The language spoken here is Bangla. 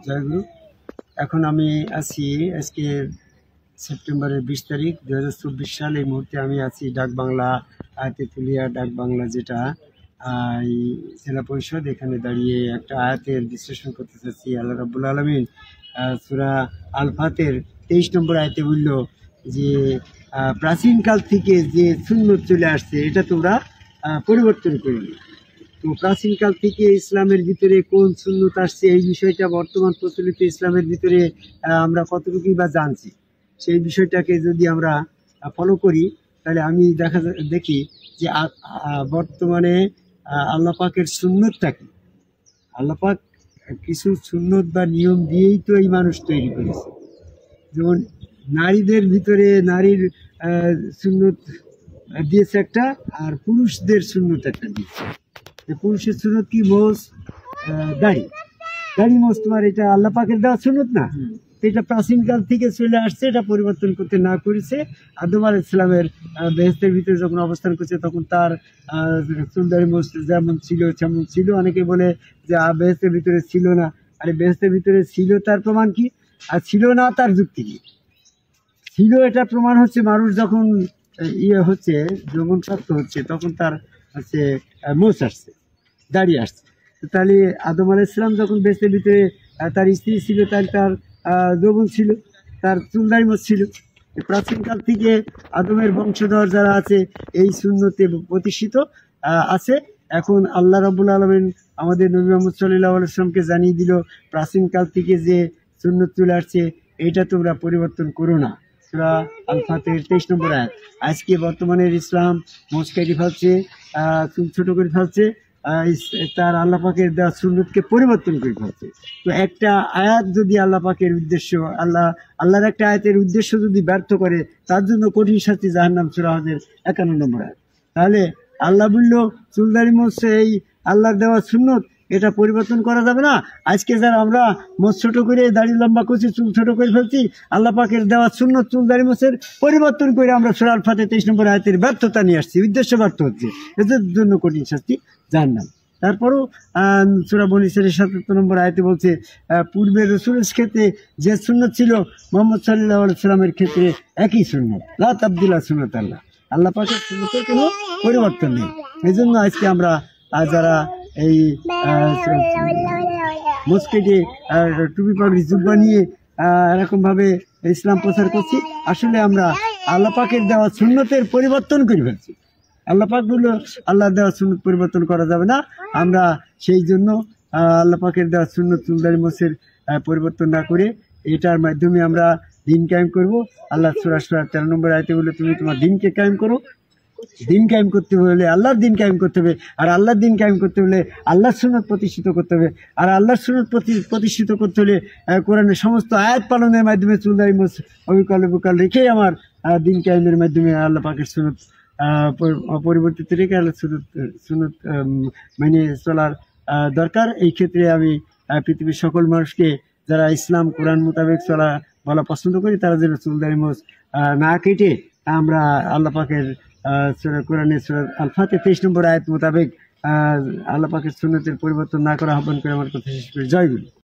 জয়গুরু। এখন আমি আছি আজকে সেপ্টেম্বরের 20 তারিখ 2024 সাল। এই মুহূর্তে আমি আছি ডাকবাংলা তেঁতুলিয়া ডাকবাংলা, যেটা এই জেলা পরিষদ। এখানে দাঁড়িয়ে একটা আয়াতের বিশ্লেষণ করতে চাচ্ছি। আল্লাহ রাব্বুল আলামিন সূরা আল ফাতের 23 নম্বর আয়াতে বলল যে প্রাচীনকাল থেকে যে সুন্নত চলে আসছে এটা তোমরা পরিবর্তন করবে। তো প্রাচীনকাল থেকে ইসলামের ভিতরে কোন সুন্নত আসছে এই বিষয়টা বর্তমান প্রচলিত ইসলামের ভিতরে আমরা কতটুকুই বা জানছি, সেই বিষয়টাকে যদি আমরা ফলো করি তাহলে আমি দেখি যে বর্তমানে আল্লাহ পাকের সুন্নতটা কি। আল্লাহ পাক কিছু সুন্নত বা নিয়ম দিয়েই তো এই মানুষ তৈরি করেছে। যেমন নারীদের ভিতরে নারীর সুন্নত দিয়েছে একটা, আর পুরুষদের সুন্নত একটা দিয়েছে। পুরুষের সুন্নত কি? মোষ, দাড়ি মোষ। তোমার এটা আল্লাহ পাকের দেওয়া সুন্নত না? এটা প্রাচীনকাল থেকে চলে আসছে, এটা পরিবর্তন করতে না করেছে। আদম আলাইহিস সালামের বেহেশতের ভিতরে যখন অবস্থান করছে তখন তার চুল দাড়ি মোষ যেমন ছিল তেমন ছিল। অনেকে বলে যে বেহেশতের ভিতরে ছিল না। আরে বেহেশতের ভিতরে ছিল, তার প্রমাণ কি? আর ছিল না তার যুক্তি কি? ছিল এটা প্রমাণ হচ্ছে মানুষ যখন হচ্ছে যৌবন প্রাপ্ত হচ্ছে তখন তার হচ্ছে মোষ আসছে, দাঁড়িয়ে আসছে। তাহলে আদম আলাইহিস সালাম যখন বেহেশতের ভিতরে তার স্ত্রী ছিল, তাহলে তার যৌবন ছিল, তার চুল দাড়ি মোষ ছিল। প্রাচীনকাল থেকে আদমের বংশধর যারা আছে এই সুন্নতে প্রতিষ্ঠিত আছে। এখন আল্লাহ রাব্বুল আলামিন আমাদের নবী মুহাম্মদ সাল্লাল্লাহু আলাইহি ওয়াসাল্লামকে জানিয়ে দিল প্রাচীনকাল থেকে যে সুন্নত চলে আসছে এটা তোমরা পরিবর্তন করো না। সূরা আল ফাতের 23 নম্বর আয়াত। আজকে বর্তমানের ইসলাম মোষ কেটে ফেলছে, চুল ছোট করে ফেলছে, তার আল্লাহ পাকের দেওয়া সুন্নতকে পরিবর্তন করে ফেলছে। তো একটা আয়াত যদি আল্লাহ পাকের উদ্দেশ্য, আল্লাহর একটা আয়াতের উদ্দেশ্য যদি ব্যর্থ করে তার জন্য কঠিন শাস্তি জাহান্নাম। সূরা হজের 51 নম্বর আয়াত। তাহলে আল্লাহ বলল চুলদারি মোষ এই আল্লাহর দেওয়া সুন্নত, এটা পরিবর্তন করা যাবে না। আজকে যারা আমরা মোষ ছোট করে দাড়ি লম্বা করছি, চুল ছোট করে ফেলছি, আল্লাহ পাকের দেওয়া সুন্নত চুল দাড়ি মোষের পরিবর্তন করে আমরা সূরা আল ফাতের 23 নম্বর আয়াতের ব্যর্থতা নিয়ে আসছি, উদ্দেশ্য ব্যর্থ হচ্ছে, এদের জন্য কঠিন শাস্তি জাহান্নাম। তারপরও সূরা বনী ইসরাঈলের ৭৭ নম্বর আয়াতে বলছে পূর্বের রাসূলের ক্ষেত্রে যে সুন্নত ছিল মুহাম্মদ সাল্লাল্লাহু আলাইহি ওয়াসাল্লামের ক্ষেত্রে একই সুন্নত, লা তাবদীলা সুন্নাতাল্লাহ। আল্লাহ পাকের সুন্নতের কোনো পরিবর্তন নেই। এই জন্য আজকে আমরা যারা এই মসজিদে টুপি পাগড়ি জুব্বা নিয়ে এরকমভাবে ইসলাম প্রচার করছি, আসলে আমরা আল্লাহ পাকের দেওয়া সুন্নতের পরিবর্তন করে ফেলছি। আল্লাহ পাক বলল আল্লাহ দেওয়া সুন্নত পরিবর্তন করা যাবে না। আমরা সেই জন্য আল্লাহ পাকের দেওয়া সুন্নত চুলদারি মোষের পরিবর্তন না করে এটার মাধ্যমে আমরা দিন কায়েম করব। আল্লাহ সূরা 13 নম্বর আয়াতে বলে তুমি তোমার দিনকে কায়েম করো। দিন কায়েম করতে হলে আল্লাহর দিন কায়েম করতে হবে, আর আল্লাহর দিন কায়েম করতে হলে আল্লাহর সুন্নত প্রতিষ্ঠিত করতে হবে, আর আল্লাহর সুন্নত প্রতিষ্ঠিত করতে হলে কোরআনের সমস্ত আয়াত পালনের মাধ্যমে চুলদারি মোষ অবিকল রেখেই আমার দিন কায়েমের মাধ্যমে আল্লাহ পাকের সুন্নত অপরিবর্তিত রেখে আল্লাহ সুন্নত মেনে চলার দরকার। এই ক্ষেত্রে আমি পৃথিবীর সকল মানুষকে যারা ইসলাম কোরআন মোতাবেক বলা পছন্দ করি তারা যেন চুলদারি মোষ না কেটে আমরা আল্লাহ পাকের কোরআনের সূরা আল ফাতের 23 নম্বর আয়াত মোতাবেক আল্লাহ পাকের সুন্নতের পরিবর্তন না করা আহ্বান করে আমার কথা শেষ করি। জয় গুরু।